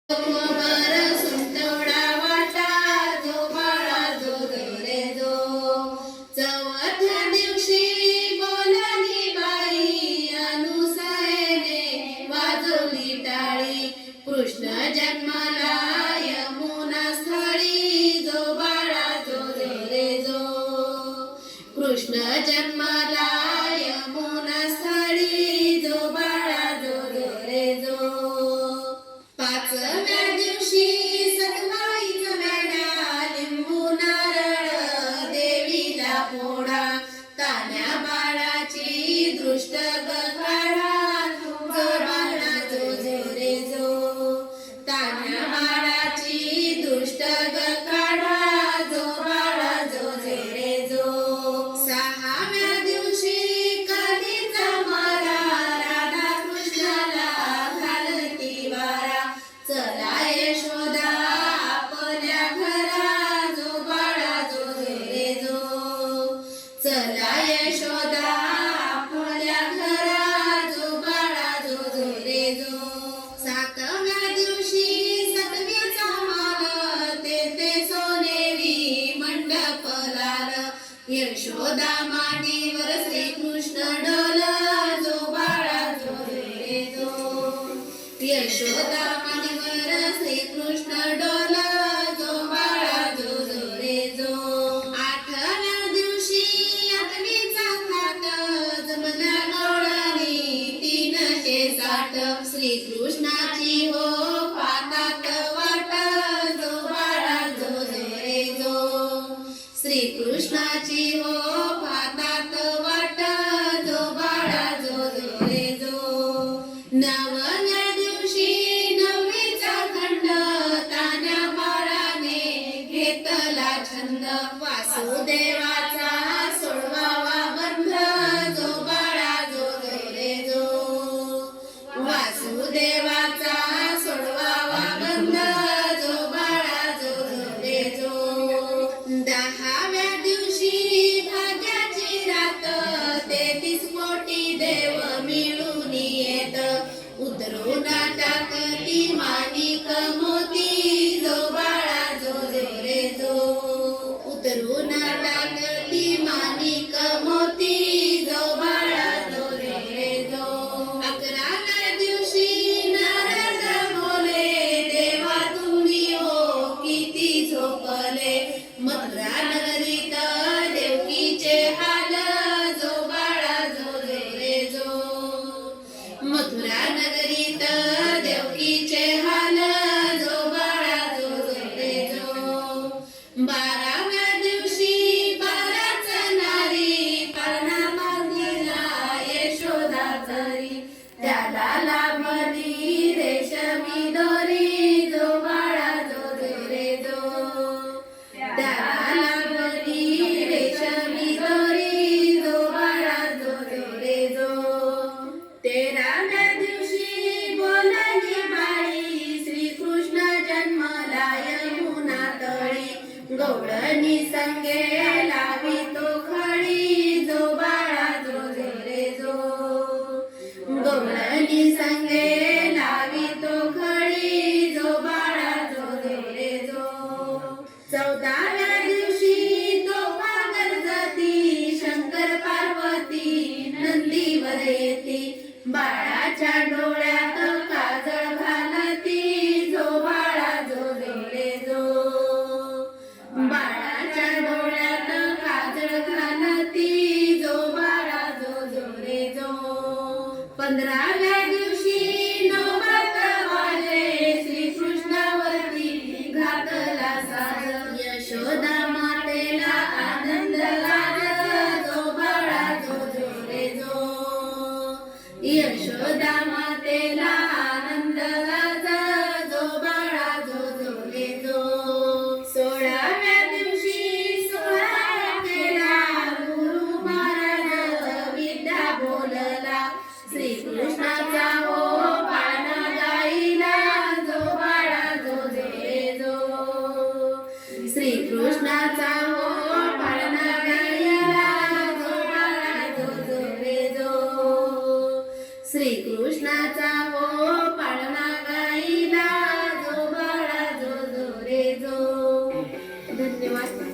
खबर सुंटोडा वाटा जो बाळा जो रे जो चौथ्या दिवशी बोलाली बाई अनुसयेने वाजवली टाळी कृष्ण जन्माला यमुना स्थळी जो बाळा जो रे जो कृष्ण जन्माला यमुना स्थळी जो बाळा जो रे जो पाचव्या दिवशी सतवाईचा वेढा लिंबू नारळ देवीला फोडा तान्या बाळाची दृष्ट काढा जो बाळा जो रे जो तान्या बाळाची दृष्ट काढा जो बाळा जो रे जो सहाव्या दिवशी कधीचा मारा राधा कृष्णाला घालती वारा चला यशोदा आपल्या घरा जो बाळा जो रे जो चला यशोदा आपल्या घरा जो बाळा जो रे जो सातव्या दिवशी सतवीचा माल तेथे सोनेरी मंडप लाल यशोदा मांडीवर श्रीकृष्ण डोल जो बाळा जो रे जो यशोदा मांडीवर श्रीकृष्ण डोल जो बाळा जो रे जो आठव्या दिवशी आठवीचा थाट जमला गवळणी 360 श्रीकृष्णाची हो पातात वाट जो बाळा जो रे जो श्रीकृष्णाची हो पातात वाट जो बाळा जो रे जो नवव्या दिवशी नववीचा खंड तान्या बाळाने घेतला छंद वासुदेवाचा सोडवावा बंध जो बाळा जो रे जो वासुदेवाचा सोडवावा बंध जो बाळा जो रे जो दहाव्या दिवशी भाग्याची रात 33 कोटी देव मिळून येत उतरून टाकती माणिक मोती जो बाळा जो रे जो उतरून टाकती माणिक मोती जो बाळा जो रे जो 11व्या दिवशी नारद बोले देवा तुम्ही हो किती झोपले मथुरा नगरीत देवकीचे हाल जो बाळा जो रे जो मथुरा नगरीत देवकीचे हाल जो बाळा जो रे जो 12व्या दिवशी 12च नारी पाळणा बांधिला यशोदा घरी त्याला लाभली रेशमी दोरी जो बाळा जो रे जो त्याला लाभली रेशमी दोरी जो बाळा जो रे जो 13व्या दिवशी बोलाली बाई श्रीकृष्ण जन्मला यमुना तळी गवळणी संगे लावी तो खळी जो बाळा जो रे जो गवळणी संगे लावी तो खळी जो बाळा जो रे जो 14व्या दिवशी तो गणपती शंकर पार्वती नंदीवर येती बाळाच्या डोळ्यात काजळ घालती जो बाळा जो रे जो बाळाच्या डोळ्यात काजळ घालती जो बाळा जो रे जो 15व्या दिवशी नवरात वाजे श्रीकृष्णावरती घातला साज यशोदा धन्यवाद.